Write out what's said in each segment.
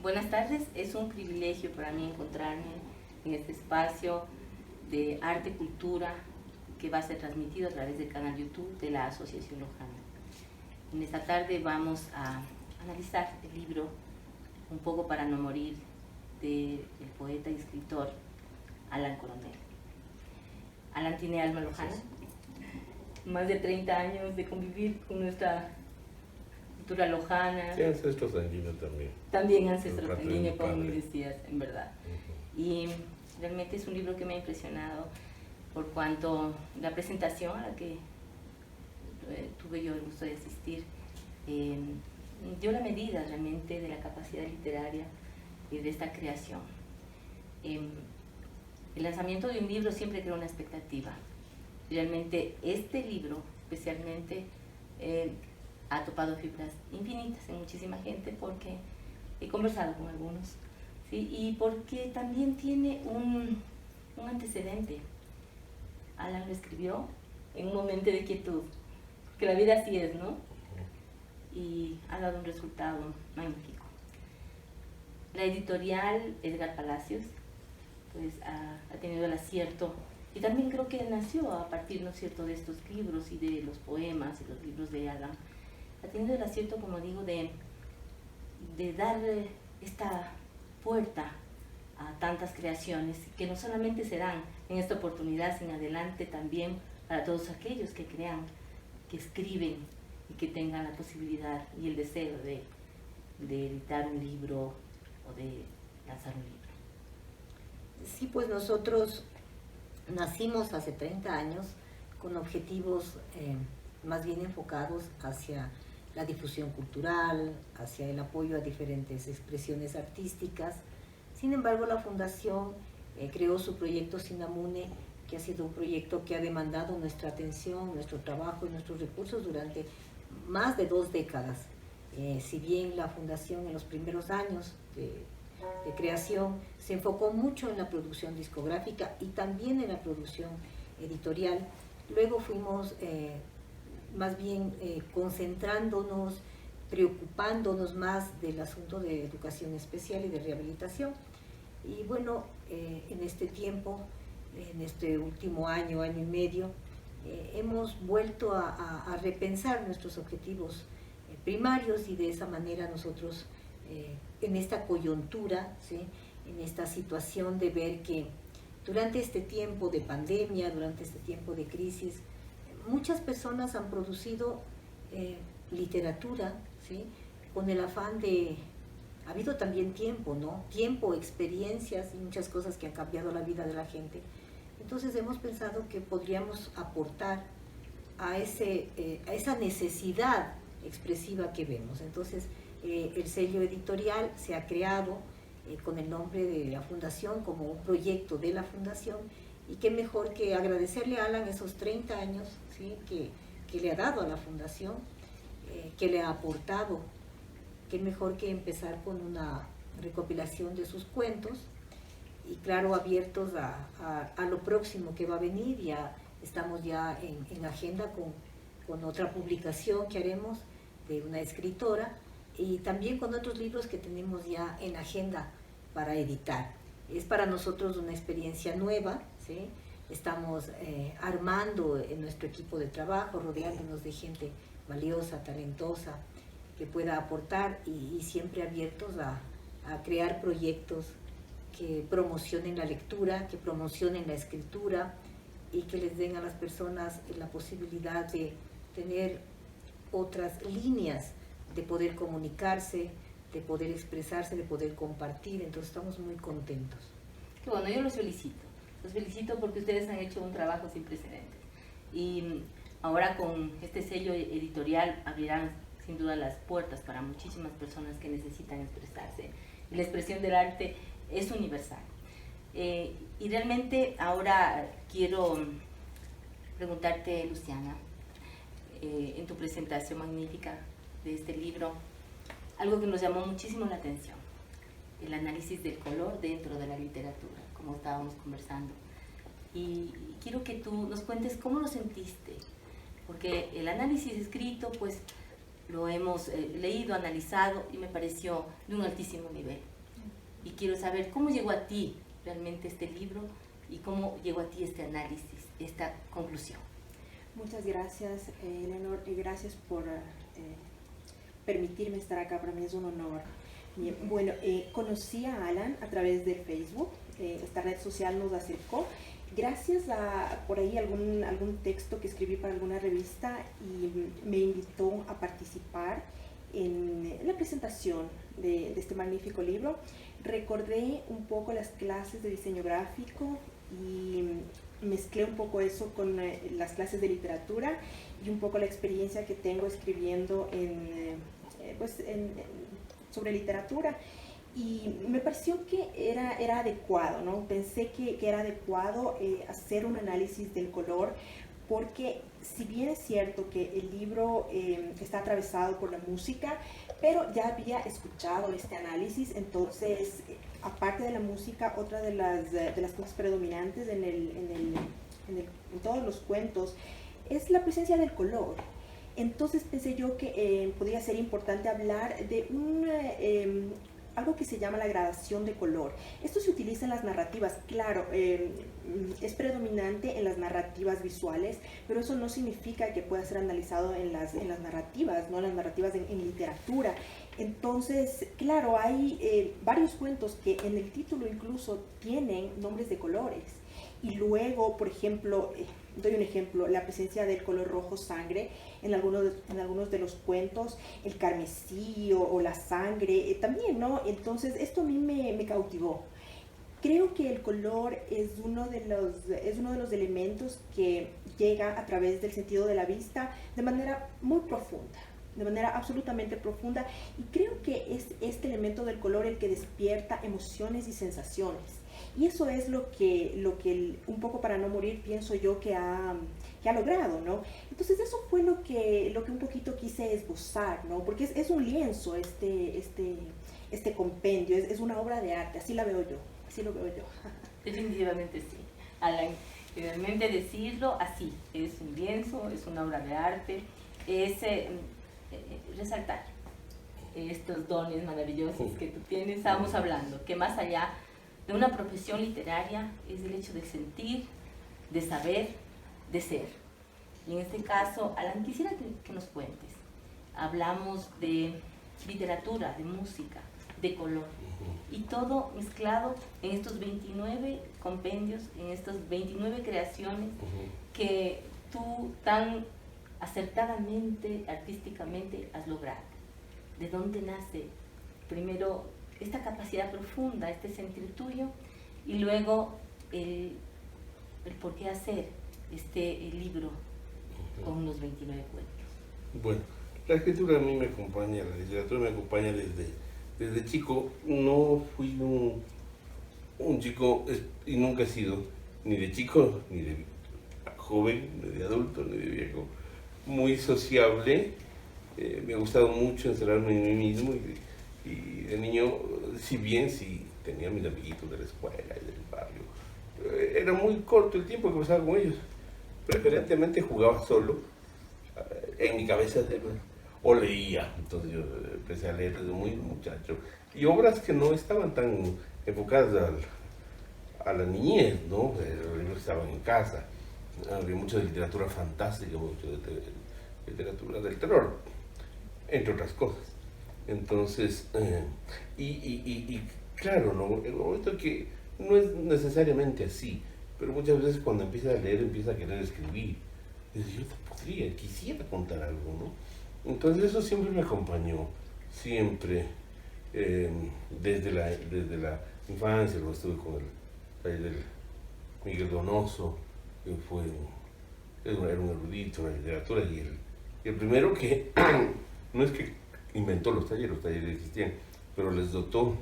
Buenas tardes, es un privilegio para mí encontrarme en este espacio de arte y cultura que va a ser transmitido a través del canal YouTube de la Asociación Lojana. En esta tarde vamos a analizar el libro Un poco para no morir del poeta y escritor Alan Coronel. Alan tiene alma lojana, más de 30 años de convivir con nuestra cultura lojana. Sí, ancestro sanguíneo también. También ancestro sanguíneo, como me decías, en verdad. Y realmente es un libro que me ha impresionado por cuanto la presentación a la que tuve yo el gusto de asistir dio la medida realmente de la capacidad literaria y de esta creación. El lanzamiento de un libro siempre crea una expectativa. Realmente este libro especialmente ha topado fibras infinitas en muchísima gente porque he conversado con algunos, ¿sí? Y porque también tiene un antecedente. Alan lo escribió en un momento de quietud, porque la vida así es, ¿no? Y ha dado un resultado magnífico. La editorial Edgar Palacios pues ha tenido el acierto, y también creo que nació a partir, ¿no es cierto?, de estos libros y de los poemas y los libros de Alan. Ha tenido el acierto, como digo, de darle esta puerta a tantas creaciones que no solamente serán en esta oportunidad, sino adelante también para todos aquellos que crean, que escriben y que tengan la posibilidad y el deseo de editar un libro o de lanzar un libro. Sí, pues nosotros nacimos hace 30 años con objetivos más bien enfocados hacia la difusión cultural, hacia el apoyo a diferentes expresiones artísticas. Sin embargo, la Fundación creó su proyecto Sinamune, que ha sido un proyecto que ha demandado nuestra atención, nuestro trabajo y nuestros recursos durante más de 2 décadas. Si bien la Fundación en los primeros años de creación se enfocó mucho en la producción discográfica y también en la producción editorial, luego fuimos más bien concentrándonos, preocupándonos más del asunto de educación especial y de rehabilitación. Y bueno, en este tiempo, en este último año, año y medio, hemos vuelto a repensar nuestros objetivos primarios, y de esa manera nosotros en esta coyuntura, ¿sí?, en esta situación de ver que durante este tiempo de pandemia, durante este tiempo de crisis, muchas personas han producido literatura, ¿sí?, con el afán de... Ha habido también tiempo, ¿no? Tiempo, experiencias y muchas cosas que han cambiado la vida de la gente. Entonces hemos pensado que podríamos aportar a esa necesidad expresiva que vemos. Entonces el sello editorial se ha creado con el nombre de la Fundación, como un proyecto de la Fundación, y qué mejor que agradecerle a Alan esos 30 años, ¿sí?, que le ha dado a la Fundación, que le ha aportado. Qué mejor que empezar con una recopilación de sus cuentos, y claro, abiertos a lo próximo que va a venir. Ya estamos ya en agenda con otra publicación que haremos de una escritora, y también con otros libros que tenemos ya en agenda para editar. Es para nosotros una experiencia nueva, ¿sí? Estamos armando en nuestro equipo de trabajo, rodeándonos de gente valiosa, talentosa, que pueda aportar, y siempre abiertos a crear proyectos que promocionen la lectura, que promocionen la escritura, y que les den a las personas la posibilidad de tener otras líneas de poder comunicarse, de poder expresarse, de poder compartir. Entonces estamos muy contentos. Qué bueno, yo los felicito porque ustedes han hecho un trabajo sin precedentes, y ahora con este sello editorial abrirán sin duda las puertas para muchísimas personas que necesitan expresarse. Y la expresión del arte es universal. Y realmente ahora quiero preguntarte, Luciana, en tu presentación magnífica de este libro, algo que nos llamó muchísimo la atención: el análisis del color dentro de la literatura, como estábamos conversando. Y quiero que tú nos cuentes cómo lo sentiste, porque el análisis escrito pues lo hemos leído, analizado y me pareció de un altísimo nivel. Y quiero saber cómo llegó a ti realmente este libro y cómo llegó a ti este análisis, esta conclusión. Muchas gracias, Eleanor, y gracias por permitirme estar acá. Para mí es un honor. Bien, bueno, conocí a Alan a través de Facebook. Esta red social nos acercó gracias a por ahí algún texto que escribí para alguna revista, y me invitó a participar en la presentación de este magnífico libro. Recordé un poco las clases de diseño gráfico y mezclé un poco eso con las clases de literatura y un poco la experiencia que tengo escribiendo sobre literatura. Y me pareció que era adecuado, ¿no? Pensé que era adecuado hacer un análisis del color, porque si bien es cierto que el libro está atravesado por la música, pero ya había escuchado este análisis. Entonces, aparte de la música, otra de las cosas predominantes en todos los cuentos es la presencia del color. Entonces pensé yo que podría ser importante hablar de algo que se llama la gradación de color. Esto se utiliza en las narrativas, claro, es predominante en las narrativas visuales, pero eso no significa que pueda ser analizado en las narrativas, ¿no? En las narrativas en literatura. Entonces, claro, hay varios cuentos que en el título incluso tienen nombres de colores. Y luego, por ejemplo, doy un ejemplo, la presencia del color rojo sangre en algunos de los cuentos, el carmesí o la sangre también, ¿no? Entonces, esto a mí me cautivó. Creo que el color es uno de los elementos que llega a través del sentido de la vista de manera muy profunda, de manera absolutamente profunda, y creo que es este elemento del color el que despierta emociones y sensaciones. Y eso es lo que un poco Para no morir pienso yo que ha logrado, ¿no? Entonces eso fue lo que un poquito quise esbozar, ¿no? Porque es un lienzo este compendio, es una obra de arte, así la veo yo, así lo veo yo. Definitivamente sí, Alan, realmente decirlo así, es un lienzo, es una obra de arte, es resaltar estos dones maravillosos que tú tienes. Estábamos hablando que más allá de una profesión literaria es el hecho de sentir, de saber, de ser. Y en este caso, Alan, quisiera que nos cuentes. Hablamos de literatura, de música, de color, y todo mezclado en estos 29 compendios, en estas 29 creaciones que tú tan acertadamente, artísticamente has logrado. ¿De dónde nace primero esta capacidad profunda, este sentir tuyo, y luego el por qué hacer este libro con unos 29 cuentos? Bueno, la escritura a mí me acompaña, la literatura me acompaña desde chico. No fui un chico, y nunca he sido, ni de chico, ni de joven, ni de adulto, ni de viejo, muy sociable. Me ha gustado mucho encerrarme en mí mismo, y de niño, si bien sí tenía mis amiguitos de la escuela y del barrio, era muy corto el tiempo que pasaba con ellos. Preferentemente jugaba solo, en mi cabeza, o leía. Entonces yo empecé a leer desde muy muchacho, y obras que no estaban tan enfocadas a la niñez, ¿no? Los libros estaban en casa. Había mucha literatura fantástica, mucho de literatura del terror, entre otras cosas. Entonces, claro, ¿no? El momento que no es necesariamente así, pero muchas veces cuando empieza a leer, empieza a querer escribir. Y dice, yo quisiera contar algo, ¿no? Entonces eso siempre me acompañó, siempre, desde la infancia. Luego estuve con el taller del Miguel Donoso, que era un erudito en la literatura, y el primero que, no es que inventó los talleres existían, pero les dotó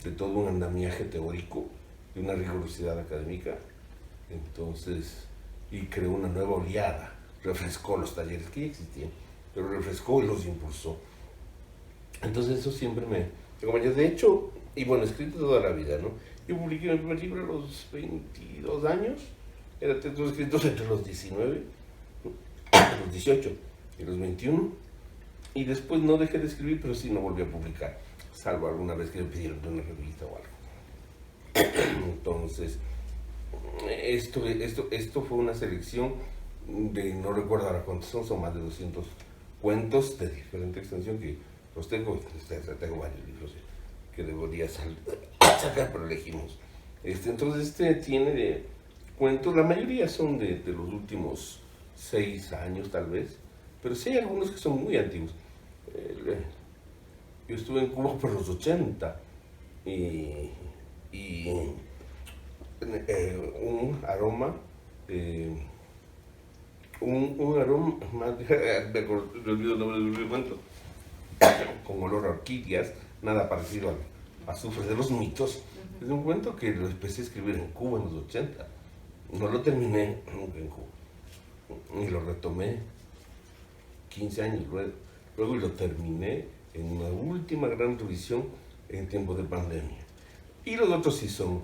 de todo un andamiaje teórico y una rigurosidad académica. Entonces, y creó una nueva oleada, refrescó los talleres que ya existían, pero refrescó y los impulsó. Entonces eso siempre me acompañó. De hecho, y bueno, he escrito toda la vida, ¿no? Yo publiqué mi primer libro a los 22 años, era textos escritos entre los 19, los 18 y los 21, Y después no dejé de escribir, pero sí no volví a publicar, salvo alguna vez que me pidieron de una revista o algo. Entonces, esto fue una selección de, no recuerdo ahora cuántos son más de 200 cuentos de diferente extensión que los tengo varios libros que debería sacar, pero elegimos. Entonces tiene cuentos, la mayoría son de los últimos 6 años tal vez, pero sí hay algunos que son muy antiguos. Yo estuve en Cuba por los 80 y un aroma, más, me olvido el nombre del cuento, con olor a orquídeas, nada parecido al azufre de los mitos. Es un cuento que lo empecé a escribir en Cuba en los 80. No lo terminé nunca en Cuba. Y lo retomé 15 años luego y lo terminé en una última gran revisión en tiempo de pandemia. Y los otros sí son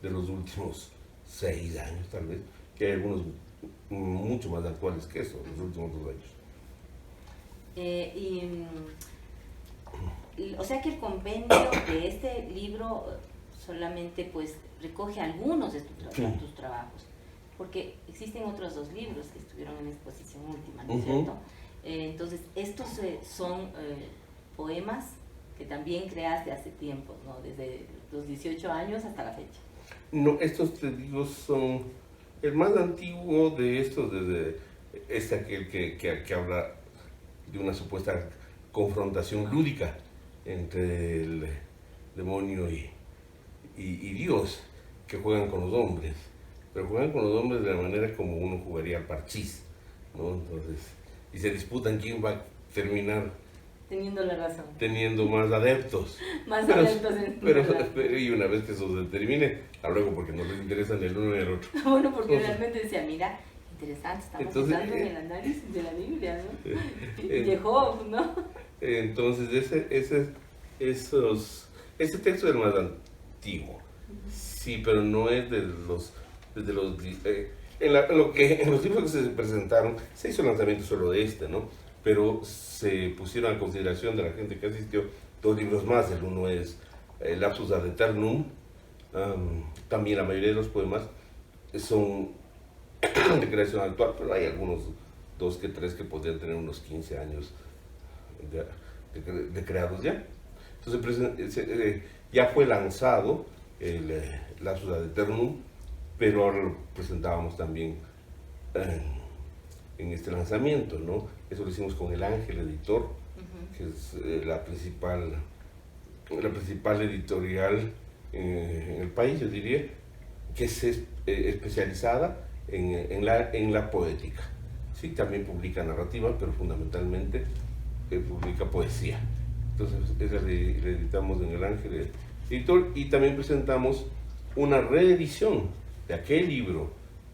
de los últimos 6 años tal vez, que hay algunos mucho más actuales que eso, los últimos 2 años. O sea que el compendio de este libro solamente pues recoge algunos de tus trabajos, porque existen otros 2 libros que estuvieron en exposición última, ¿no es cierto? Entonces, estos son poemas que también creaste hace tiempo, ¿no? Desde los 18 años hasta la fecha. No, estos te digo son el más antiguo de estos, desde aquel que habla de una supuesta confrontación lúdica entre el demonio y Dios, que juegan con los hombres, pero juegan con los hombres de la manera como uno jugaría al parchís, ¿no? Entonces, y se disputan quién va a terminar teniendo la razón, teniendo más adeptos. Pero y una vez que eso se termine, luego porque no les interesa ni el uno ni el otro. Bueno, porque realmente decía, mira, interesante, estamos hablando en el análisis de la Biblia, ¿no? De Job, ¿no? Entonces, ese texto es el más antiguo. Sí, pero no es en los libros que se presentaron, se hizo el lanzamiento solo de ¿no? Pero se pusieron a consideración de la gente que asistió 2 libros más. El uno es Lapsus ad Aeternum. También la mayoría de los poemas son de creación actual, pero hay algunos 2 que 3 que podrían tener unos 15 años de creados ya. Entonces ya fue lanzado el Lapsus ad Aeternum, pero ahora lo presentábamos también en este lanzamiento, ¿no? Eso lo hicimos con El Ángel Editor, que es la principal editorial en el país, yo diría, que es especializada en la poética. Sí, también publica narrativa, pero fundamentalmente publica poesía. Entonces, esa la editamos en El Ángel Editor, y también presentamos una reedición de aquel libro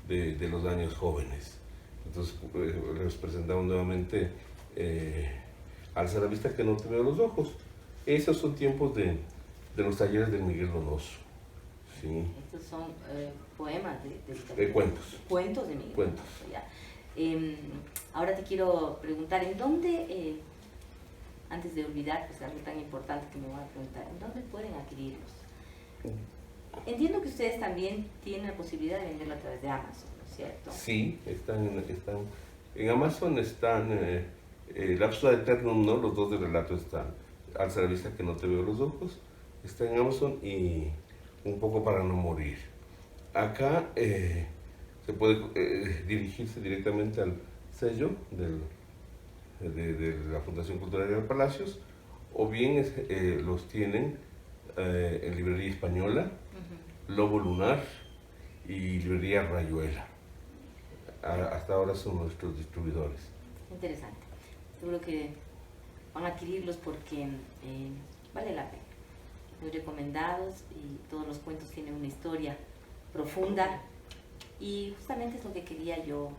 de los años jóvenes. Entonces, les presentamos nuevamente Alza la vista que no te veo los ojos. Esos son tiempos de los talleres de Miguel Donoso. ¿Sí? Estos son poemas de cuentos. Cuentos de Miguel Cuentos. Donoso, ya. Ahora te quiero preguntar, ¿en dónde, antes de olvidar pues, algo tan importante que me voy a preguntar, ¿en dónde pueden adquirirlos? Entiendo que ustedes también tienen la posibilidad de venderlo a través de Amazon, ¿no es cierto? Sí, están en Amazon, están Lapsus ad Aeternum, ¿no? Los 2 de relato están. Alza la vista que no te veo los ojos, está en Amazon, y Un poco para no morir. Acá se puede dirigirse directamente al sello de la Fundación Cultural de Palacios, o bien los tienen en Librería Española, Lobo Lunar y Librería Rayuela. Hasta ahora son nuestros distribuidores. Interesante. Seguro que van a adquirirlos porque vale la pena. Muy recomendados, y todos los cuentos tienen una historia profunda, y justamente es lo que quería yo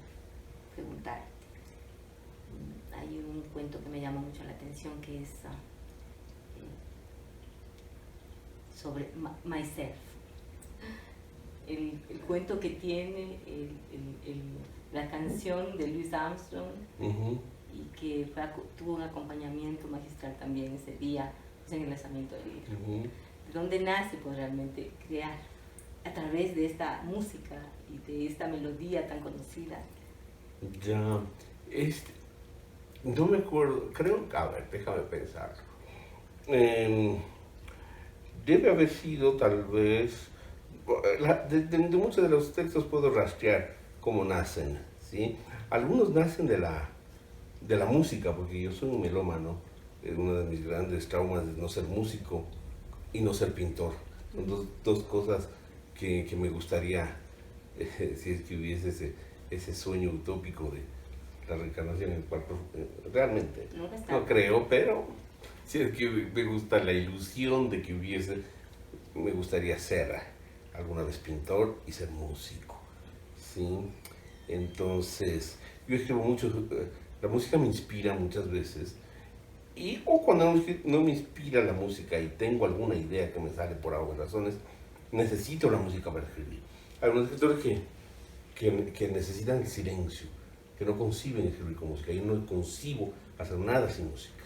preguntar. Hay un cuento que me llama mucho la atención, que es sobre Myself. El cuento que tiene la canción de Louis Armstrong, y que tuvo un acompañamiento magistral también ese día, pues, en el lanzamiento del libro. De dónde nace pues realmente crear a través de esta música y de esta melodía tan conocida. Ya, no me acuerdo, creo, a ver, déjame pensar. Debe haber sido tal vez, de muchos de los textos puedo rastrear cómo nacen, ¿sí? Algunos nacen de la música, porque yo soy un melómano. Uno de mis grandes traumas es no ser músico y no ser pintor. Son dos cosas que me gustaría, si es que hubiese ese sueño utópico de la reencarnación en el cuerpo. Realmente no creo, pero si es que me gusta la ilusión de que hubiese, me gustaría ser alguna vez pintor y ser músico, ¿sí? Entonces, yo escribo mucho, la música me inspira muchas veces, o cuando no me inspira la música y tengo alguna idea que me sale por algunas razones, necesito la música para escribir. Hay algunos escritores que necesitan silencio, que no conciben escribir con música. Yo no concibo hacer nada sin música.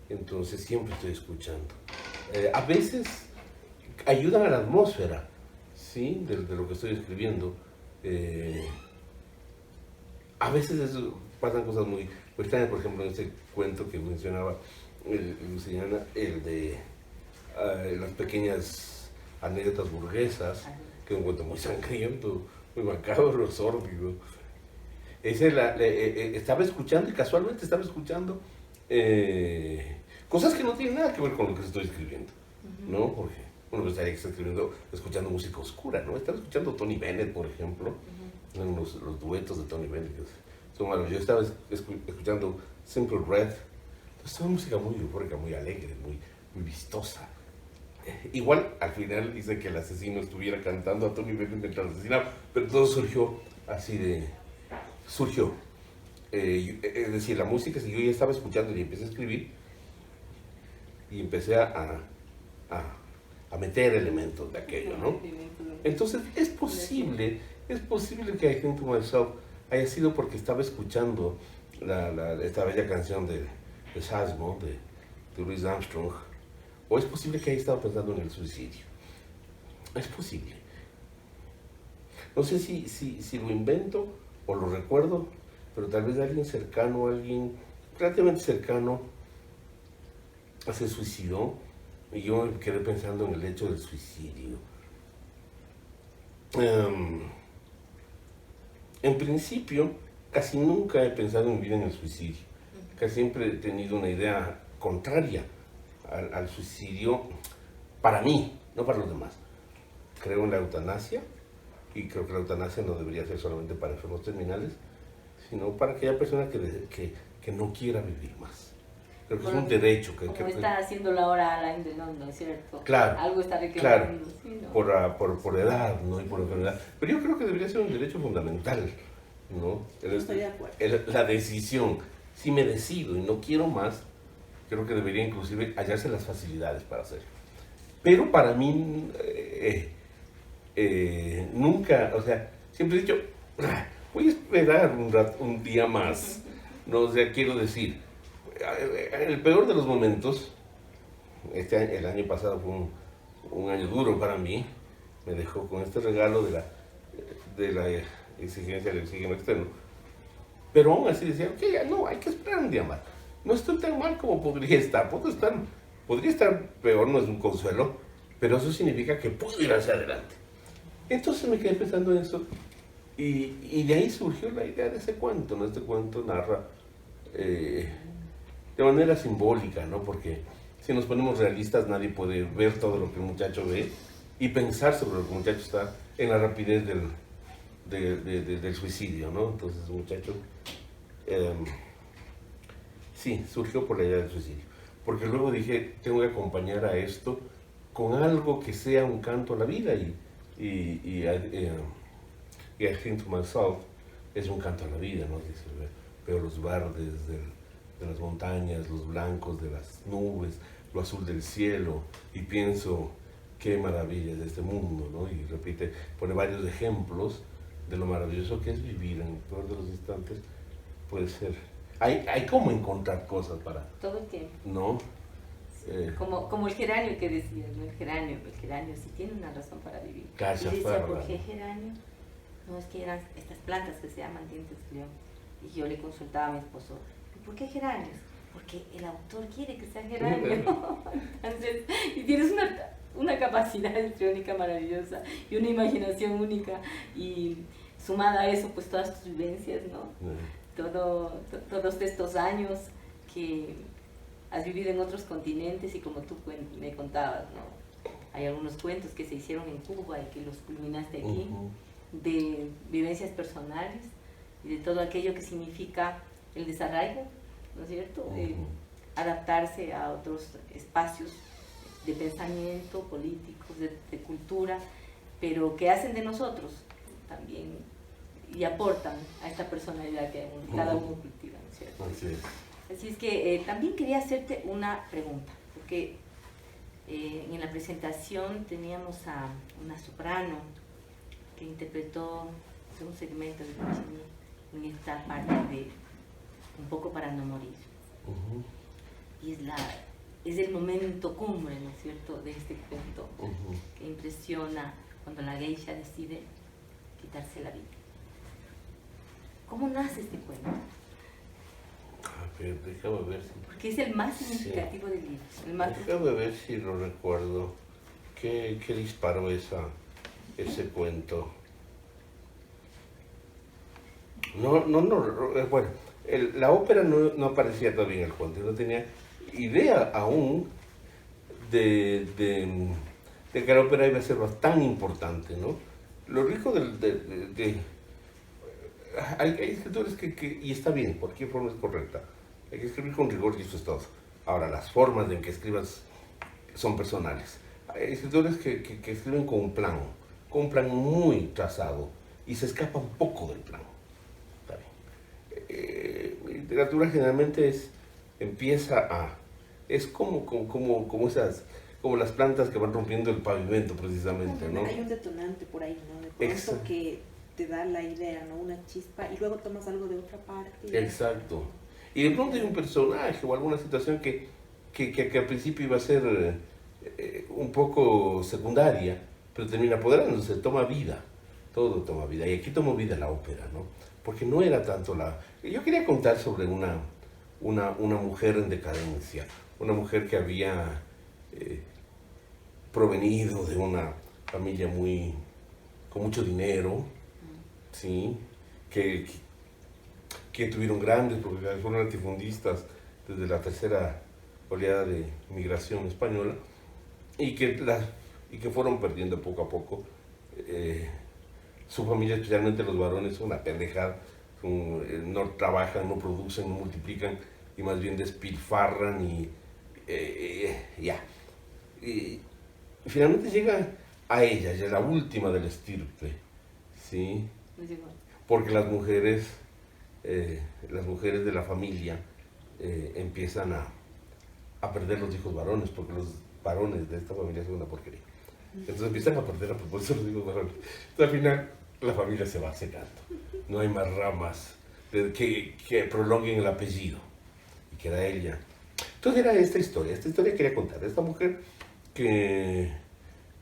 Entonces siempre estoy escuchando. A veces ayudan a la atmósfera, ¿sí? de lo que estoy escribiendo. A veces pasan cosas muy extrañas. Por ejemplo, en este cuento que mencionaba Luciana, el de las pequeñas anécdotas burguesas, que es un cuento muy sangriento, muy macabro, sórdido. Estaba escuchando, y casualmente estaba escuchando cosas que no tienen nada que ver con lo que estoy escribiendo, ¿no? Porque uno estaría escuchando música oscura, ¿no? Estaba escuchando Tony Bennett, por ejemplo, los duetos de Tony Bennett, que son maravillosos. Yo estaba escuchando Simple Red. Es una música muy eufórica, muy alegre, muy vistosa. Igual al final dice que el asesino estuviera cantando a Tony Bennett mientras asesinaba, pero todo surgió así surgió. Es decir, la música, si yo ya estaba escuchando y empecé a escribir, y empecé a meter elementos de aquello, ¿no? Entonces es posible que I Think to Myself haya sido porque estaba escuchando esta bella canción de Sasmo, de Louis Armstrong, o es posible que haya estado pensando en el suicidio. Es posible. No sé si lo invento o lo recuerdo, pero tal vez alguien cercano, alguien relativamente cercano, se suicidó y yo me quedé pensando en el hecho del suicidio. En principio, casi nunca he pensado en mi vida en el suicidio. Casi siempre he tenido una idea contraria al suicidio para mí, no para los demás. Creo en la eutanasia y creo que la eutanasia no debería ser solamente para enfermos terminales, sino para aquella persona que no quiera vivir más. Creo que es un derecho. Como está haciéndolo ahora Alain Delon, ¿no es cierto? Claro. Algo está reclamando. Claro, ¿sí, no? por edad, ¿no? Y por enfermedad. Pero yo creo que debería ser un derecho fundamental, ¿no? Estoy de acuerdo. La decisión. Si me decido y no quiero más, creo que debería inclusive hallarse las facilidades para hacerlo. Pero para mí, nunca, o sea, siempre he dicho, voy a esperar un día más. No, o sea, quiero decir, el peor de los momentos, el año pasado fue un año duro para mí, me dejó con este regalo de la exigencia del oxígeno externo, pero aún así decía, ok, ya no, hay que esperar un día más. No estoy tan mal como podría estar, podría estar peor, no es un consuelo, pero eso significa que puedo ir hacia adelante. Entonces me quedé pensando en eso, y de ahí surgió la idea de ese cuento, ¿no? Este cuento narra de manera simbólica, ¿no? Porque si nos ponemos realistas, nadie puede ver todo lo que el muchacho ve y pensar sobre lo que el muchacho está en la rapidez del suicidio, ¿no? Entonces el muchacho sí, surgió por la idea del suicidio. Porque luego dije, tengo que acompañar a esto con algo que sea un canto a la vida, y I Think to Myself es un canto a la vida, ¿no? Dice, veo los verdes de las montañas, los blancos de las nubes, lo azul del cielo, y pienso, qué maravilla es este mundo, ¿no? Y repite, pone varios ejemplos de lo maravilloso que es vivir. En el peor de los instantes puede ser hay cómo encontrar cosas para, Todo el tiempo. ¿no? Como el geranio que decías, ¿no? El geranio sí tiene una razón para vivir. Gracias, Y decía, Perla. ¿por qué geranio? No, es que eran estas plantas que se llaman dientes de león. Y yo le consultaba a mi esposo, ¿por qué geranios? Porque el autor quiere que sea geranio. Entonces, y tienes una capacidad histriónica maravillosa y una imaginación única. Y sumada a eso, pues todas tus vivencias, ¿no? Todos estos años que has vivido en otros continentes y como tú me contabas, ¿no? Hay algunos cuentos que se hicieron en Cuba y que los culminaste aquí, de vivencias personales y de todo aquello que significa el desarraigo, ¿no es cierto? Adaptarse a otros espacios de pensamiento, políticos, de cultura, pero que hacen de nosotros también y aportan a esta personalidad que cada uno cultiva, ¿no es cierto? Así es. Así es que también quería hacerte una pregunta, porque en la presentación teníamos a una soprano que interpretó un segmento de Puccini en esta parte de Un poco para no morir. Y es el momento cumbre, ¿no es cierto?, de este cuento que impresiona cuando la geisha decide quitarse la vida. ¿Cómo nace este cuento? A ver, déjame ver si... Porque es el más significativo del libro. El más... Déjame ver si lo recuerdo. ¿Qué disparó ese cuento? Bueno, la ópera no aparecía todavía en el cuento. No tenía idea aún de que la ópera iba a ser tan importante, ¿no? Lo rico hay escritores que, y está bien, cualquier forma es correcta, hay que escribir con rigor y eso es todo. Ahora, las formas en que escribas son personales. Hay escritores que escriben con un plan muy trazado y se escapa un poco del plan. Está bien. Literatura generalmente es como las plantas que van rompiendo el pavimento precisamente, ¿no? Hay un detonante por ahí, ¿no? De pronto que te da la idea, ¿no? Una chispa y luego tomas algo de otra parte. Exacto. Y de pronto hay un personaje o alguna situación que al principio iba a ser un poco secundaria, pero termina apoderándose, toma vida, todo toma vida. Y aquí tomó vida la ópera, ¿no? Porque no era tanto Yo quería contar sobre una mujer en decadencia, una mujer que había provenido de una familia con mucho dinero, ¿sí? Que tuvieron grandes, porque fueron latifundistas desde la tercera oleada de migración española, y que fueron perdiendo poco a poco. Su familia, especialmente los varones, son una pendejada, no trabajan, no producen, no multiplican, y más bien despilfarran y ya. Y finalmente llega a ella, ya la última de la estirpe, ¿sí? Porque las mujeres de la familia empiezan a perder los hijos varones, porque los varones de esta familia son una porquería. Entonces empiezan a perder a propósito los hijos varones. Entonces, al final la familia se va secando. No hay más ramas que prolonguen el apellido. Y queda ella. Entonces era esta historia quería contar. Esta mujer que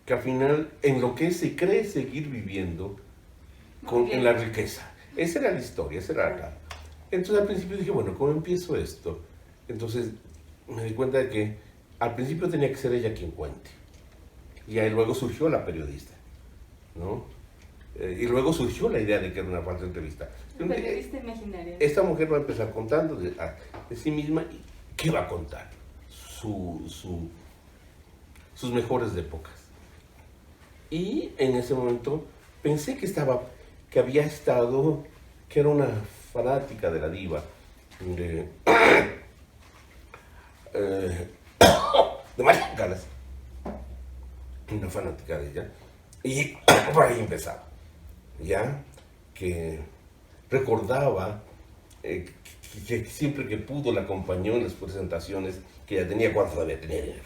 al final enloquece y cree seguir viviendo en la riqueza. Esa era la historia, esa era la... Entonces al principio dije, bueno, ¿cómo empiezo esto? Entonces me di cuenta de que al principio tenía que ser ella quien cuente. Y ahí luego surgió la periodista, ¿no? Y luego surgió la idea de que era una falsa entrevista. Una periodista imaginaria. Esta mujer va a empezar contando de sí misma. ¿Qué va a contar? Sus mejores épocas. Y en ese momento pensé que era una fanática de la diva, de María Callas, una fanática de ella, y por ahí empezaba, ya, que recordaba que siempre que pudo la acompañó en las presentaciones, que ella tenía cuando todavía tenía dinero,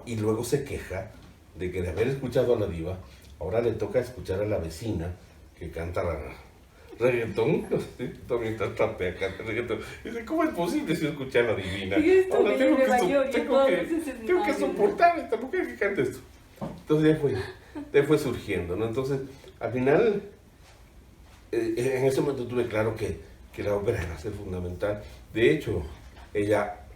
y luego se queja de que de haber escuchado a la diva, ahora le toca escuchar a la vecina que canta reggaetón, también está trapea acá, reggaetón. Dice, ¿cómo es posible si escuchar la divina? Y esto Ahora me tengo lleva que, yo, tengo que, entonces es tengo que malo, soportar a esta mujer que canta esto. Entonces ya fue surgiendo, ¿no? Entonces, al final, en ese momento tuve claro que la ópera era ser fundamental. De hecho, ella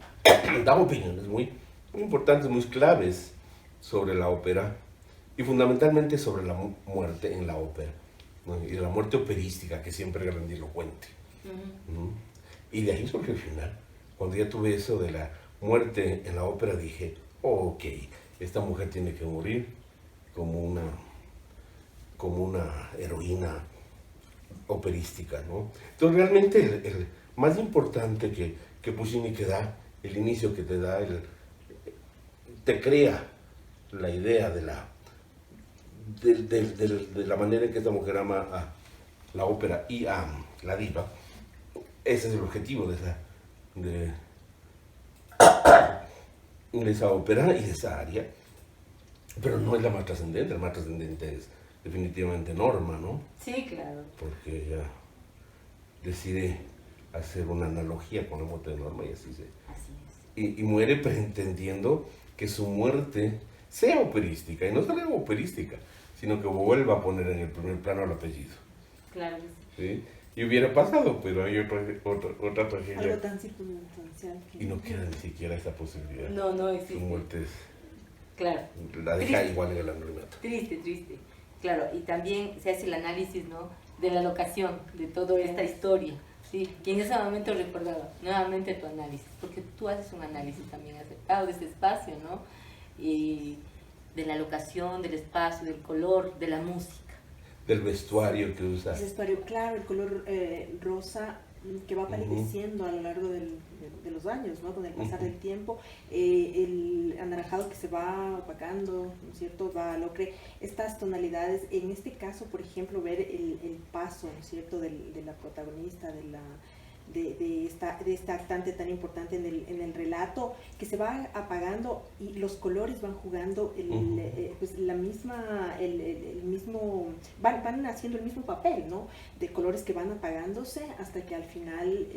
daba opiniones muy importantes, muy claves sobre la ópera y fundamentalmente sobre la muerte en la ópera, ¿no? Y la muerte operística, que siempre es grandilocuente. ¿No? Y de ahí surgió el final. Cuando ya tuve eso de la muerte en la ópera, dije, oh, ok, esta mujer tiene que morir como una heroína operística, ¿no? Entonces realmente el más importante que Puccini que da, el inicio que te da, te crea la idea de la manera en que esta mujer ama a la ópera y a la diva. Ese es el objetivo de esa ópera y de esa aria, pero no es la más trascendente. La más trascendente es definitivamente Norma, ¿no? Sí, claro. Porque ella decide hacer una analogía con la muerte de Norma y así Así es. y muere pretendiendo que su muerte sea operística, y no solo operística, sino que vuelva a poner en el primer plano el apellido. Claro que sí. ¿Sí? Y hubiera pasado, pero hay otra tragedia. Algo tan circunstancial que... Y no queda ni siquiera esa posibilidad. No existe. Su muerte Claro. la deja Triste. igual en el anonimato. Triste. Claro, y también se hace el análisis, ¿no?, de la locación de toda esta historia, ¿sí? Y en ese momento recordaba nuevamente tu análisis, porque tú haces un análisis también acertado de ese espacio, ¿no? Y de la locación, del espacio, del color, de la música. Del vestuario que usa. El vestuario, claro, el color rosa que va palideciendo a lo largo de los años, ¿no? Con el pasar del tiempo, el anaranjado que se va opacando, ¿no es cierto? Va al ocre, estas tonalidades, en este caso, por ejemplo, ver el paso, ¿no es cierto?, de la protagonista, de esta actante tan importante en el relato, que se va apagando y los colores van jugando pues la misma, el mismo, van haciendo el mismo papel, ¿no? De colores que van apagándose hasta que al final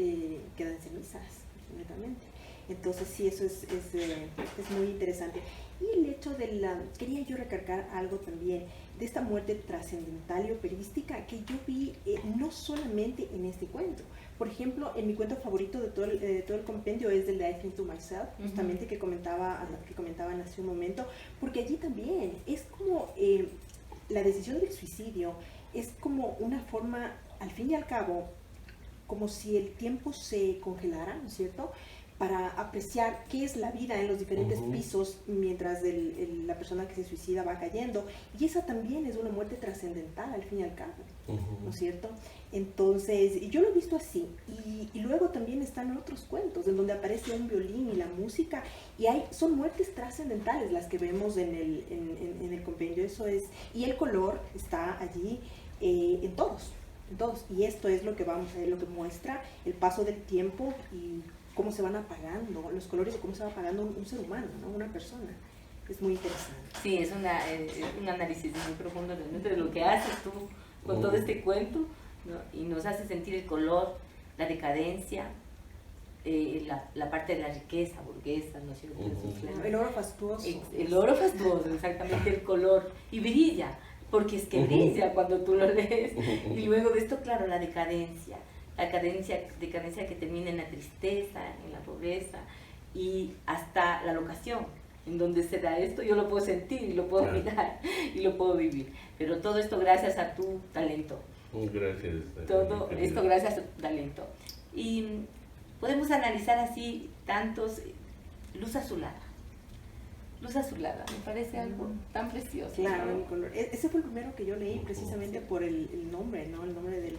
quedan cenizas, completamente. Entonces sí, eso es muy interesante. Y el hecho de quería yo recargar algo también, de esta muerte trascendental y operística que yo vi no solamente en este cuento. Por ejemplo, en mi cuento favorito de todo el compendio es el de I Think to Myself, justamente que comentaban hace un momento, porque allí también es como la decisión del suicidio, es como una forma, al fin y al cabo, como si el tiempo se congelara, ¿no es cierto?, para apreciar qué es la vida en los diferentes pisos mientras la persona que se suicida va cayendo. Y esa también es una muerte trascendental, al fin y al cabo, ¿no es cierto? Entonces, yo lo he visto así. Y luego también están otros cuentos en donde aparece un violín y la música, y son muertes trascendentales las que vemos en el compendio. Eso es, y el color está allí en todos. Y esto es lo que lo que muestra el paso del tiempo y cómo se van apagando los colores y cómo se va apagando un ser humano, ¿no? Una persona. Es muy interesante. Sí, es un análisis muy profundo realmente de lo que haces tú con todo este cuento, ¿no? Y nos hace sentir el color, la decadencia, la parte de la riqueza burguesa, ¿no es cierto? El oro fastuoso. El oro fastuoso, exactamente, el color. Y brilla, porque es que brilla cuando tú lo lees. Y luego de esto, claro, la decadencia que termina en la tristeza, en la pobreza y hasta la locación, en donde se da esto, yo lo puedo sentir y lo puedo mirar y lo puedo vivir, pero todo esto gracias a tu talento. Gracias. Todo esto gracias a tu talento. Y podemos analizar así tantos, Luz Azulada, me parece algo tan precioso. Claro, ¿no? el color. Ese fue el primero que yo leí precisamente por el nombre, ¿no? El nombre del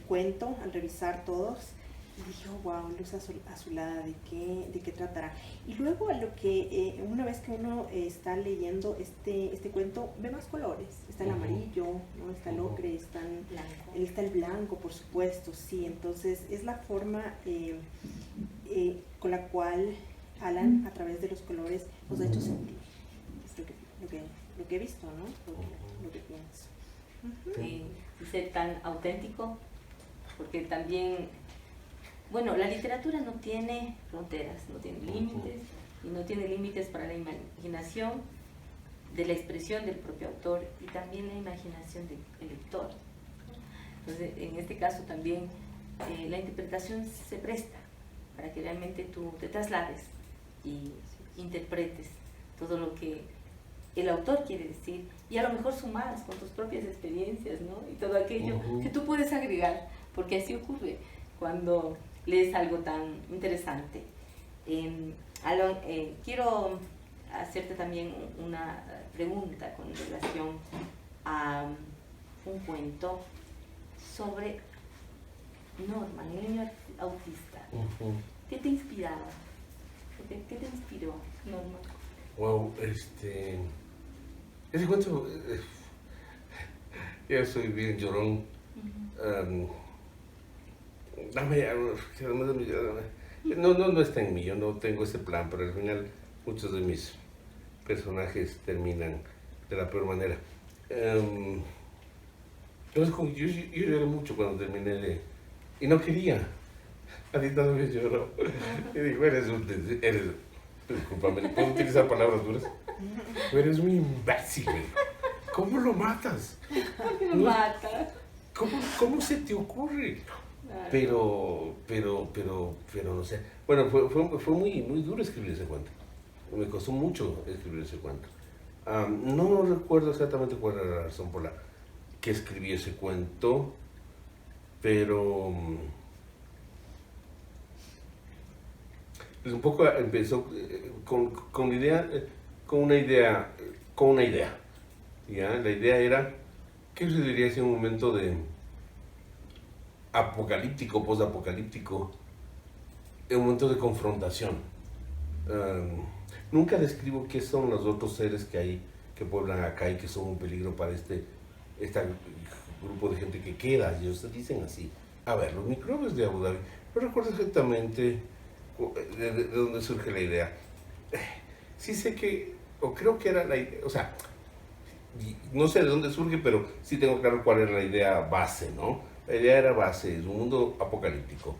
cuento, al revisar todos, y dije, oh, wow, Luz Azulada, ¿de qué tratará? Y luego, una vez que uno está leyendo este cuento, ve más colores. Está el amarillo, ¿no? Está el ocre, está el blanco, por supuesto, sí. Entonces, es la forma con la cual Alan, a través de los colores, nos ha hecho sentir. Es lo que he visto, ¿no? Lo que pienso. y ser tan auténtico, porque también, bueno, la literatura no tiene fronteras, no tiene límites, y no tiene límites para la imaginación de la expresión del propio autor y también la imaginación del lector. Entonces, en este caso también la interpretación se presta para que realmente tú te traslades y interpretes todo lo que el autor quiere decir, y a lo mejor sumas con tus propias experiencias, ¿no? Y todo aquello que tú puedes agregar, porque así ocurre cuando lees algo tan interesante. Quiero hacerte también una pregunta con relación a un cuento sobre Norma, el niño autista. ¿Qué te inspiraba? ¿Qué te inspiró, Norma? Wow, ese cuento, yo soy bien llorón. No está en mí, yo no tengo ese plan, pero al final muchos de mis personajes terminan de la peor manera. Entonces, yo lloré mucho cuando terminé de... Y no quería. A ti también lloró. Y dijo, discúlpame, ¿puedo utilizar palabras duras? Eres un imbécil. ¿Cómo lo matas? ¿Por qué lo matas? ¿Cómo se te ocurre? Pero no sé. Bueno, fue muy duro escribir ese cuento. Me costó mucho escribir ese cuento. No recuerdo exactamente cuál era la razón por la que escribí ese cuento, pero pues un poco empezó con una idea. ¿Ya? La idea era, ¿qué sucedería si en un momento de apocalíptico, posapocalíptico, en un momento de confrontación? Nunca describo qué son los otros seres que hay, que pueblan acá y que son un peligro para este grupo de gente que queda. Ellos dicen así. A ver, los microbios de Abu Dhabi. No recuerdo exactamente de dónde surge la idea. Sí sé que, o creo que era la idea, o sea, no sé de dónde surge, pero sí tengo claro cuál era la idea base, ¿no? La idea era base, es un mundo apocalíptico.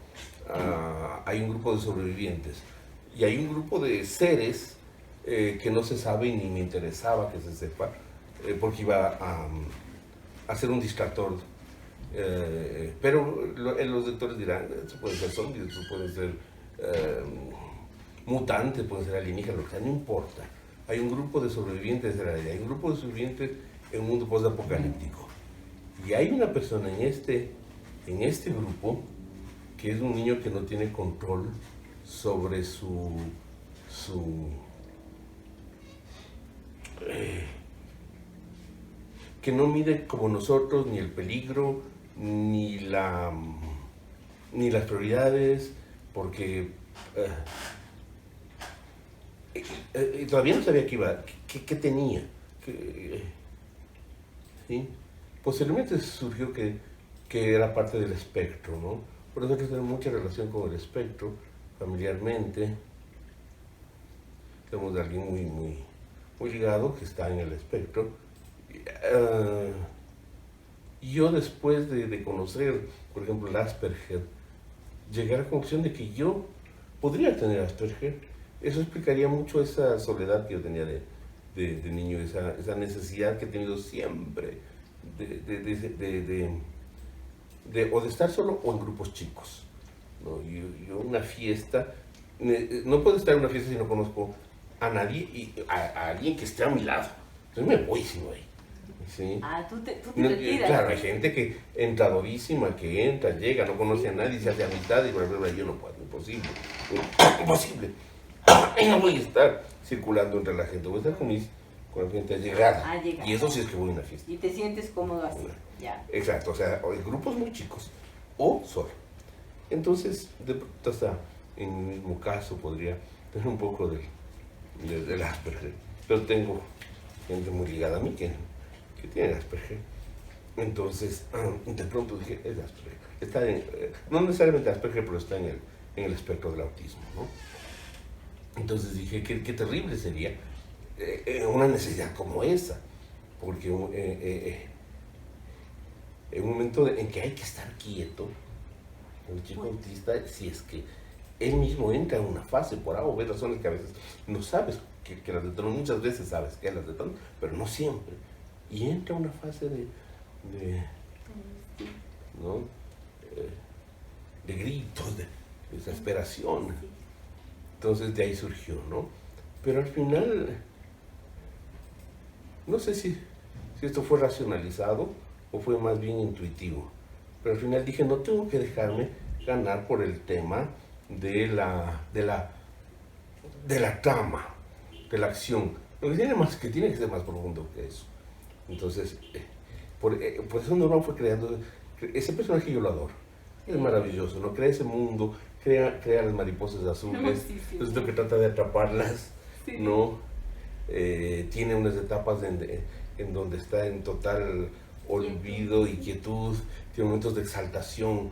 Hay un grupo de sobrevivientes y hay un grupo de seres que no se sabe ni me interesaba que se sepa, porque iba a ser un distractor. Pero los lectores dirán, eso pueden ser zombies, eso pueden ser mutantes, pueden ser alienígenas, lo que sea, no importa. Hay un grupo de sobrevivientes de la realidad, hay un grupo de sobrevivientes en un mundo post-apocalíptico. Y hay una persona en este grupo que es un niño que no tiene control sobre que no mide como nosotros ni el peligro, ni las prioridades, porque todavía no sabía qué tenía. ¿Sí? Posteriormente surgió que era parte del espectro, ¿no? Por eso tenemos mucha relación con el espectro, familiarmente. Tenemos a alguien muy ligado que está en el espectro. Yo después de conocer, por ejemplo, el Asperger, llegué a la conclusión de que yo podría tener Asperger. Eso explicaría mucho esa soledad que yo tenía de niño, esa necesidad que he tenido siempre o de estar solo o en grupos chicos, ¿no? Yo una fiesta, no puedo estar en una fiesta si no conozco a nadie y a alguien que esté a mi lado. Entonces me voy si no hay. ¿Sí? Tú te retiras. Claro, hay gente que entradísima, que entra, llega, no conoce a nadie, se hace amistad y yo no puedo, imposible. Imposible. No voy a estar circulando entre la gente, voy a estar con la gente allegada. Y eso sí es que voy a una fiesta. Y te sientes cómodo así. Ya. Exacto, o sea, o en grupos muy chicos o solo. Entonces, de pronto hasta en el mismo caso podría tener un poco del Asperger, pero tengo gente muy ligada a mí que tiene Asperger. Entonces, de pronto dije, es Asperger. Está no necesariamente Asperger, pero está en el espectro del autismo, ¿no? Entonces dije, qué terrible sería una necesidad como esa, porque en un momento en que hay que estar quieto, el chico autista, si es que él mismo entra en una fase, por A o B razones que a veces no sabes que las detonó, muchas veces sabes que las detonó, pero no siempre. Y entra en una fase de ¿no? De gritos, de desesperación. Entonces de ahí surgió, ¿no? Pero al final, no sé si esto fue racionalizado o fue más bien intuitivo, pero al final dije, no tengo que dejarme ganar por el tema de la trama, de la acción. Lo que tiene que ser más profundo que eso. Entonces, por eso Norman fue creando ese personaje. Yo lo adoro, es maravilloso, ¿no? Crea ese mundo, crea las mariposas azules, entonces lo que trata de atraparlas, ¿no? Tiene unas etapas en donde está en total olvido y quietud, tiene momentos de exaltación,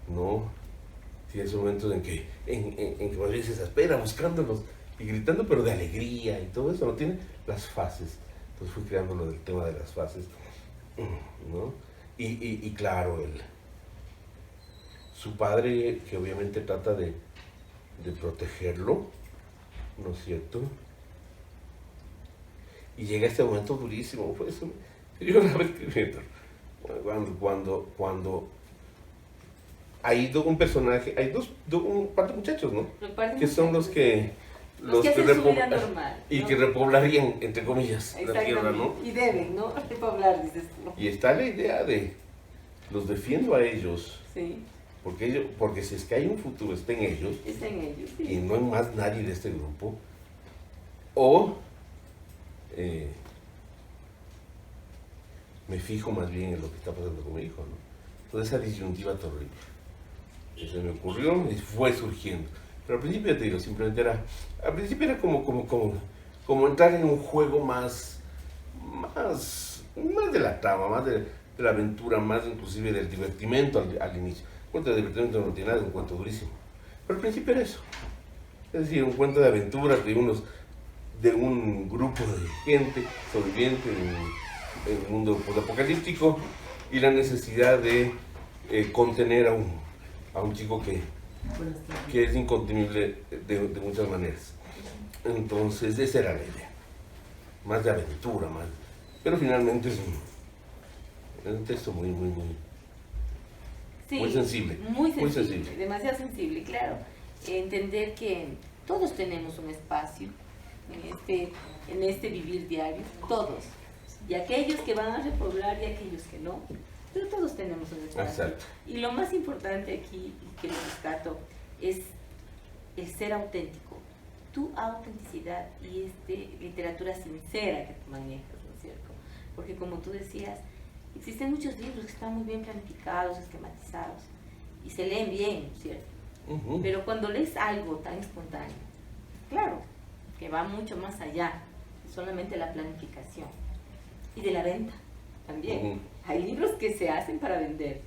¿no? Tiene esos momentos en que más bien se exaspera buscándolos y gritando, pero de alegría y todo eso, ¿no? Tiene las fases. Entonces fui creando lo del tema de las fases, ¿no? Y claro, su padre, que obviamente trata de protegerlo, ¿no es cierto? Y llega este momento durísimo, pues yo la vez escribiendo, cuando hay un personaje, hay un par de muchachos, ¿no? Que son los que hacen su vida normal, y ¿no? que repoblarían, entre comillas, la tierra, ¿no? Y deben, ¿no? Repoblar, dices tú. Y está la idea de, los defiendo a ellos, Sí. Porque si es que hay un futuro, está en ellos, Sí. y no hay más nadie de este grupo, o me fijo más bien en lo que está pasando con mi hijo, ¿no? Toda esa disyuntiva terrible que se me ocurrió y fue surgiendo. Pero al principio, ya te digo, simplemente al principio era como entrar en un juego más de la trama, más de la aventura, más inclusive del divertimento al inicio. Un cuento de divertimento no tiene nada, es un cuento durísimo. Pero al principio era eso. Es decir, un cuento de aventuras de un grupo de gente sobreviviente en un mundo postapocalíptico y la necesidad de contener a un chico que es incontenible de muchas maneras. Entonces, esa era la idea. Más de aventura, más. Pero finalmente es un texto muy sensible. Muy sensible, demasiado sensible, claro. Entender que todos tenemos un espacio en este vivir diario, todos. Y aquellos que van a repoblar y aquellos que no, pero todos tenemos un espacio. Exacto. Y lo más importante aquí, y que lo rescato, es el ser auténtico. Tu autenticidad y literatura sincera que tú manejas, ¿no es cierto? Porque como tú decías, existen muchos libros que están muy bien planificados, esquematizados, y se leen bien, ¿no es cierto? Uh-huh. Pero cuando lees algo tan espontáneo, claro, que va mucho más allá de solamente la planificación y de la venta también. Uh-huh. Hay libros que se hacen para vender,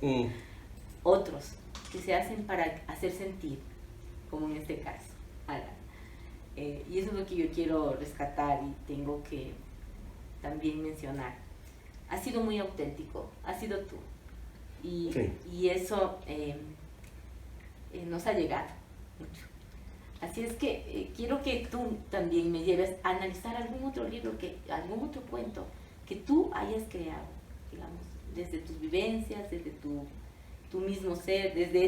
otros que se hacen para hacer sentir, como en este caso, Alan. Y eso es lo que yo quiero rescatar y tengo que también mencionar. Ha sido muy auténtico, has sido tú. Y, sí. Y eso nos ha llegado mucho. Así es que quiero que tú también me lleves a analizar algún otro libro, algún otro cuento que tú hayas creado, digamos, desde tus vivencias, desde tu mismo ser, desde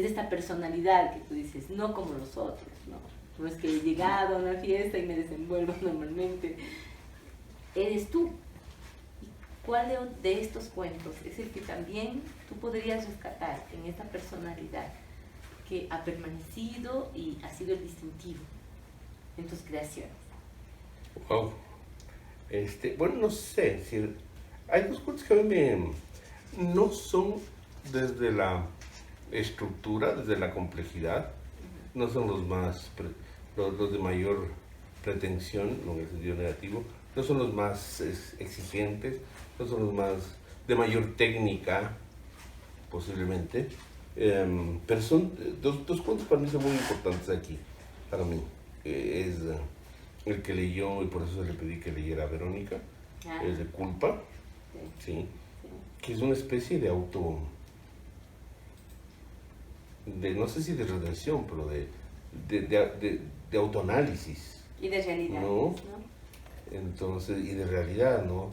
esta personalidad que tú dices, no como los otros, ¿no? No es que he llegado a una fiesta y me desenvuelvo normalmente. Eres tú. ¿Y cuál de estos cuentos es el que también tú podrías rescatar en esta personalidad que ha permanecido y ha sido el distintivo en tus creaciones? Wow. Bueno, no sé, si hay dos cuentos que a mí no son desde la estructura, desde la complejidad, no son los de mayor pretensión, no en el sentido negativo, no son los más exigentes, no son los más de mayor técnica, posiblemente, pero son dos cuentos para mí son muy importantes aquí, para mí. Es el que leyó, y por eso le pedí que leyera a Verónica, es de Culpa, sí. que es una especie de no sé si de redención, pero de autoanálisis, Y de realidad, ¿no? Entonces, y de realidad, ¿no?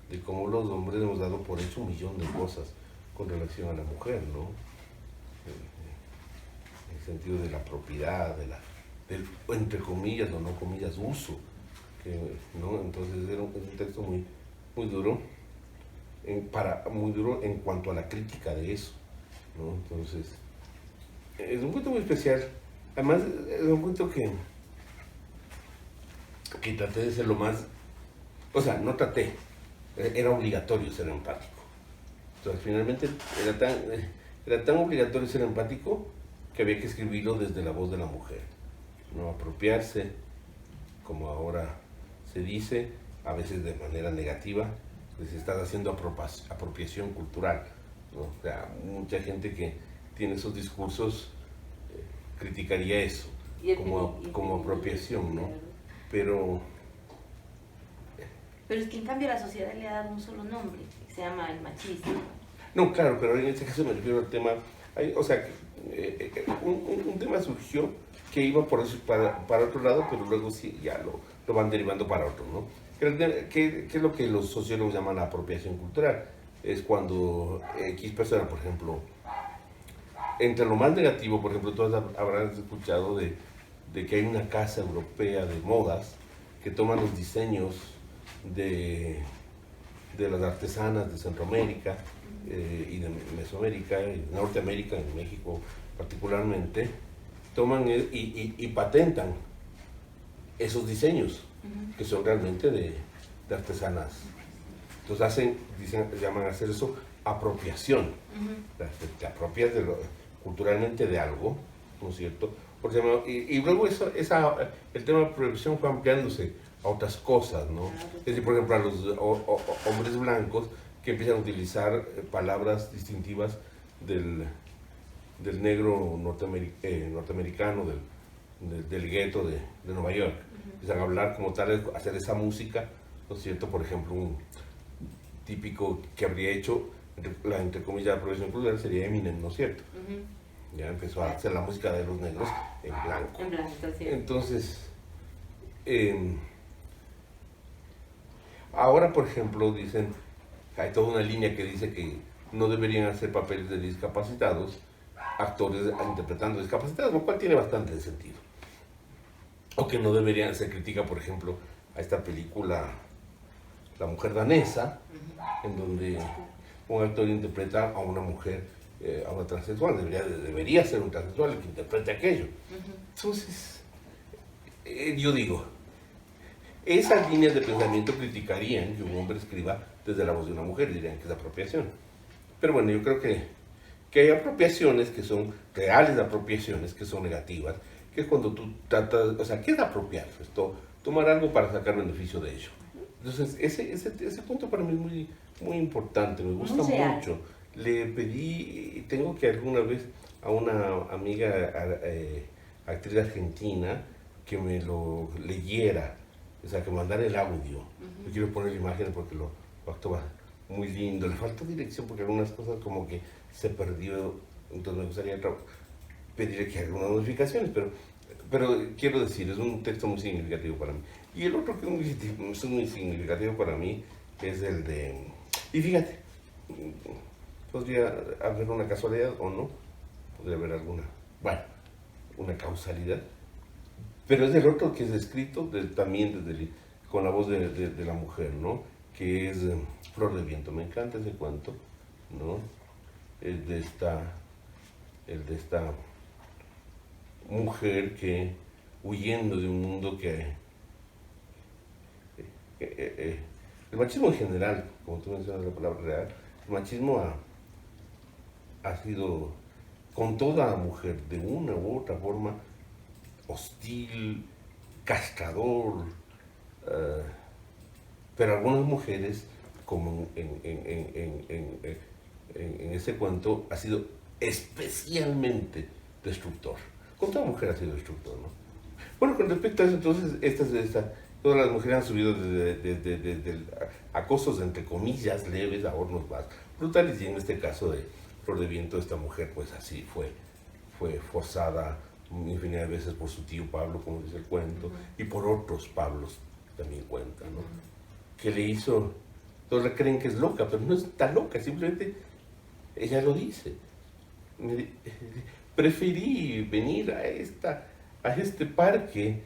De cómo los hombres hemos dado por hecho un millón de cosas con relación a la mujer, ¿no? En el sentido de la propiedad, del, entre comillas o no comillas, uso, ¿no? Entonces era un texto muy, muy duro, muy duro en cuanto a la crítica de eso, ¿no? Entonces, es un cuento muy especial. Además, es un cuento que traté de ser lo más, o sea, no traté, era obligatorio ser empático. Entonces, finalmente era tan obligatorio ser empático que había que escribirlo desde la voz de la mujer, no apropiarse, como ahora se dice, a veces de manera negativa, pues estás haciendo apropiación cultural, ¿no? O sea, mucha gente que tiene esos discursos criticaría eso como apropiación, ¿no? Pero es que en cambio la sociedad le ha dado un solo nombre, que se llama el machismo. no, claro, pero en este caso me refiero al tema, o sea, un tema surgió que iba por eso, para otro lado, pero luego sí ya lo van derivando para otro, ¿no? ¿Qué es lo que los sociólogos llaman la apropiación cultural? Es cuando X persona, por ejemplo, entre lo más negativo, por ejemplo, todos habrán escuchado de que hay una casa europea de modas que toma los diseños de las artesanas de Centroamérica y de Mesoamérica, y de Norteamérica, en México particularmente, toman y patentan esos diseños que son realmente de artesanas. Entonces llaman a hacer eso apropiación. Te apropias culturalmente de algo, ¿no es cierto? Y luego el tema de apropiación fue ampliándose a otras cosas, ¿no? Es decir, por ejemplo, a los hombres blancos que empiezan a utilizar palabras distintivas del negro norteamericano, del gueto de Nueva York. Empiezan a hablar como tal, hacer esa música, ¿no es cierto? Por ejemplo, un típico que habría hecho la, entre comillas, apropiación cultural sería Eminem, ¿no es cierto? Ya empezó a hacer la música de los negros en blanco. En blanco, sí. Entonces, ahora, por ejemplo, dicen, hay toda una línea que dice que no deberían hacer papeles de discapacitados, actores interpretando discapacitados, lo cual tiene bastante sentido. O que no deberían, se critica, por ejemplo, a esta película La mujer danesa, en donde un actor interpreta a una mujer, a una transexual, debería ser un transexual el que interprete aquello. Entonces, yo digo, esas líneas de pensamiento criticarían que un hombre escriba desde la voz de una mujer, dirían que es apropiación. Pero bueno, yo creo que hay apropiaciones que son reales, apropiaciones que son negativas, que es cuando tú tratas, o sea, ¿qué es apropiar? Esto, tomar algo para sacar beneficio de ello. Entonces, ese punto para mí es muy, muy importante, me gusta mucho. Le pedí, tengo que alguna vez a una amiga actriz argentina que me lo leyera, o sea, que mandara el audio. Yo quiero poner imágenes porque lo actúa muy lindo. Le faltó dirección porque algunas cosas como que se perdió, entonces me gustaría pedirle que haga algunas modificaciones, pero quiero decir, es un texto muy significativo para mí. Y el otro que es muy significativo para mí es el de... Y fíjate, podría haber una casualidad o no, podría haber una causalidad, pero es el otro que es escrito también con la voz de la mujer, ¿no? Que es Flor de Viento. Me encanta ese cuento, ¿no? El de esta mujer que, huyendo de un mundo el machismo en general, como tú mencionas la palabra real, el machismo ha sido con toda mujer de una u otra forma hostil, castrador, pero algunas mujeres, como en ese cuento, ha sido especialmente destructor. Con toda mujer ha sido destructor, ¿no? Bueno, con respecto a eso, entonces, todas las mujeres han subido desde acosos entre comillas leves a hornos más brutales, y en este caso de Flor de Viento, esta mujer pues así fue forzada infinidad de veces por su tío Pablo, como dice el cuento, y por otros Pablos, también cuenta, ¿no? Que le hizo, todos le creen que es loca, pero no está loca, simplemente ella lo dice. Preferí venir a este parque,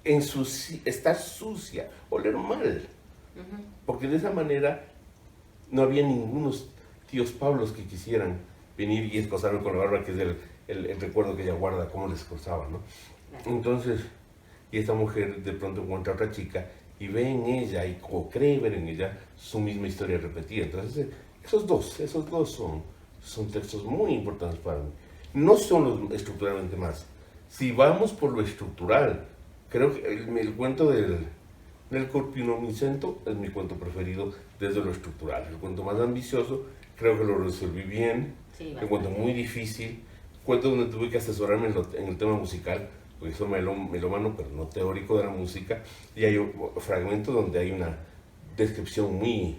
estar sucia, oler mal, porque de esa manera no había ningunos tíos Pablos que quisieran venir y escozarme con la barba, que es el recuerdo que ella guarda, cómo les escozaba, ¿no? Entonces, y esta mujer de pronto encuentra a otra chica y ve en ella, o cree ver en ella, su misma historia repetida. Entonces, esos dos son textos muy importantes para mí. No son los estructuralmente más. Si vamos por lo estructural, creo que el cuento del Corpinomicento es mi cuento preferido desde lo estructural. El cuento más ambicioso, creo que lo resolví bien. Sí, un cuento muy difícil, cuento donde tuve que asesorarme en el tema musical, porque soy melómano, pero no teórico de la música, y hay fragmentos donde hay una descripción muy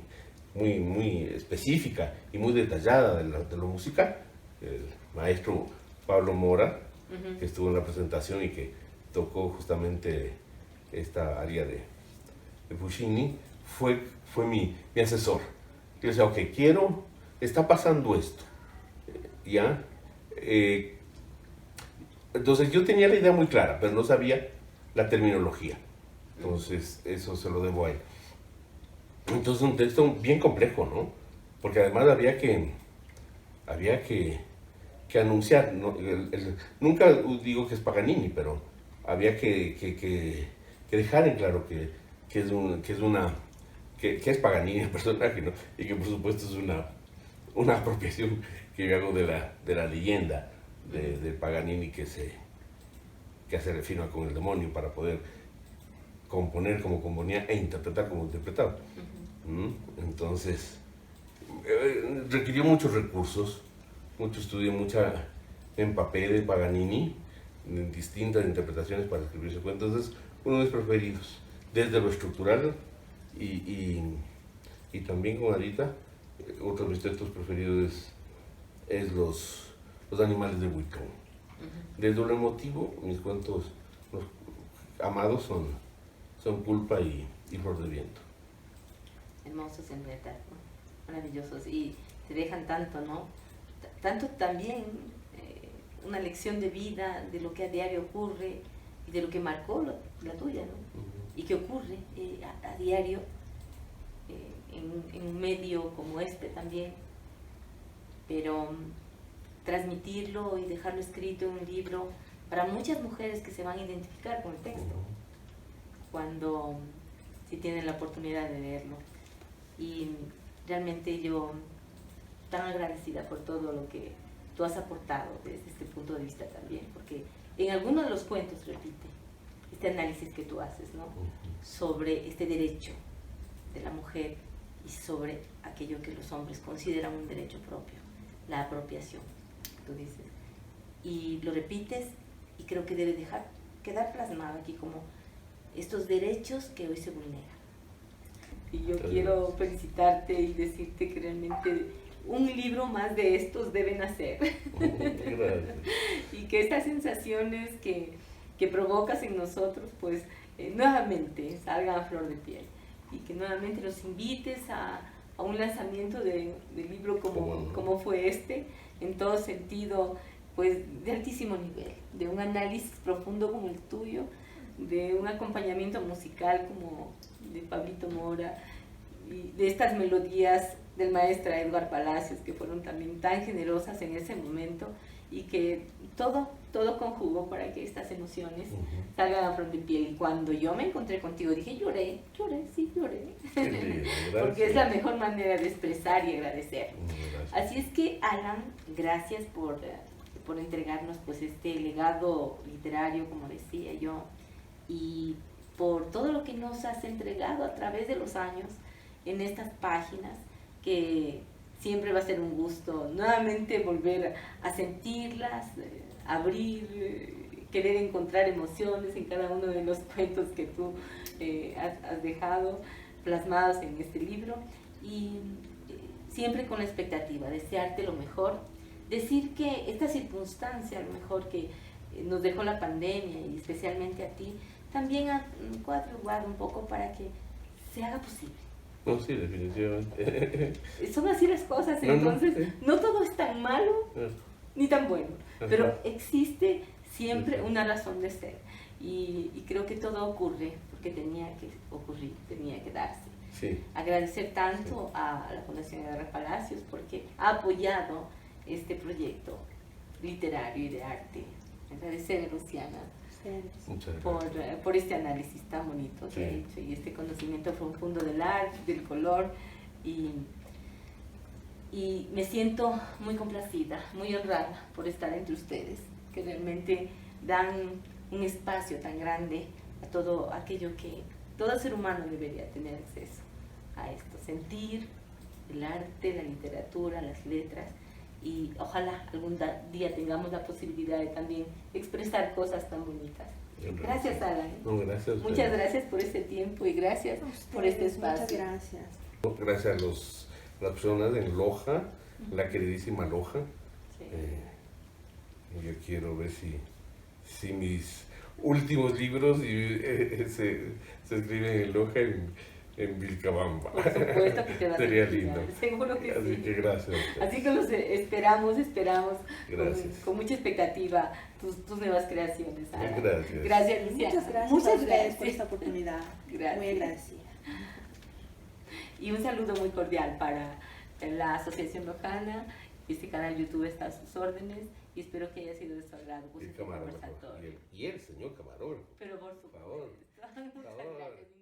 específica y muy detallada de lo musical. El maestro Pablo Mora, que estuvo en la presentación y que tocó justamente esta área de Puccini, fue mi asesor. Yo decía, ok, está pasando esto, ¿ya? Entonces yo tenía la idea muy clara, pero no sabía la terminología. Entonces eso se lo debo a él. Entonces un texto bien complejo, ¿no? Porque además había que anunciar, ¿no? Nunca digo que es Paganini, pero había que dejar en claro que es Paganini el personaje, ¿no? Y que por supuesto es una apropiación que yo hago de la leyenda de Paganini que se refina con el demonio para poder componer como componía e interpretar como interpretaba. Entonces, requirió muchos recursos, mucho estudio, mucha empapé de Paganini, en distintas interpretaciones para escribir ese cuento. Entonces, uno de mis preferidos, desde lo estructural y también con Arita, otro de mis textos preferidos es los animales de Wickham. Desde lo emotivo, mis cuentos los amados son Pulpa y Flor de Viento. Hermosos en verdad, ¿no? Maravillosos, y te dejan tanto, ¿no? Tanto también una lección de vida, de lo que a diario ocurre y de lo que marcó la tuya, ¿no? Y que ocurre a diario en un medio como este también, pero transmitirlo y dejarlo escrito en un libro para muchas mujeres que se van a identificar con el texto cuando si tienen la oportunidad de leerlo. Y realmente yo tan agradecida por todo lo que tú has aportado desde este punto de vista también, porque en algunos de los cuentos repite este análisis que tú haces, ¿no? Sobre este derecho de la mujer y sobre aquello que los hombres consideran un derecho propio, la apropiación, tú dices. Y lo repites y creo que debe quedar plasmado aquí como estos derechos que hoy se vulneran. Y yo quiero felicitarte y decirte que realmente un libro más de estos deben hacer. Gracias. Y que estas sensaciones que provocas en nosotros, pues nuevamente salgan a flor de piel. Y que nuevamente los invites a un lanzamiento de libro como fue este, en todo sentido, pues de altísimo nivel, de un análisis profundo como el tuyo, de un acompañamiento musical como de Pablito Mora, y de estas melodías del maestro Edgar Palacios, que fueron también tan generosas en ese momento, y que todo conjugó para que estas emociones salgan a flor de piel. Y cuando yo me encontré contigo dije, lloré, porque es la mejor manera de expresar y agradecer. Así es que, Alan, gracias por entregarnos pues este legado literario, como decía yo, y por todo lo que nos has entregado a través de los años en estas páginas, que siempre va a ser un gusto nuevamente volver a sentirlas, abrir, querer encontrar emociones en cada uno de los cuentos que tú has dejado plasmados en este libro y siempre con la expectativa, desearte lo mejor, decir que esta circunstancia, a lo mejor que nos dejó la pandemia y especialmente a ti, también ha coadyuvado un poco para que se haga posible. No, sí, definitivamente. Son así las cosas, No, entonces sí. no todo es tan malo ni tan bueno, pero existe siempre una razón de ser y creo que todo ocurre porque tenía que ocurrir, tenía que darse. Sí. Agradecer tanto a la Fundación Edgar Palacios porque ha apoyado este proyecto literario y de arte. Agradecer a Luciana Muchas gracias. por este análisis tan bonito que ha hecho y este conocimiento profundo del arte, del color y me siento muy complacida, muy honrada por estar entre ustedes, que realmente dan un espacio tan grande a todo aquello que todo ser humano debería tener acceso a esto, sentir el arte, la literatura, las letras y ojalá algún día tengamos la posibilidad de también expresar cosas tan bonitas. Gracias, Alan. No, gracias. Muchas gracias por este tiempo y gracias por este espacio. Muchas gracias. Gracias a las personas en Loja, la queridísima Loja. Sí. Yo quiero ver si mis últimos libros se escriben en Loja, en Vilcabamba. Por supuesto que te vas Sería a inspirar, lindo. seguro que Así sí. que gracias. Así que los esperamos Gracias. con mucha expectativa tus nuevas creaciones. Ana. Gracias. Gracias, Luciana. Muchas gracias Muchas a ustedes gracias por esta oportunidad. Gracias. Muy agradecida. Y un saludo muy cordial para la Asociación Lojana. Este canal YouTube está a sus órdenes y espero que haya sido de su agrado. El camarógrafo. Y el señor camarógrafo. Pero por supuesto. Favor. Muchas Favor. gracias.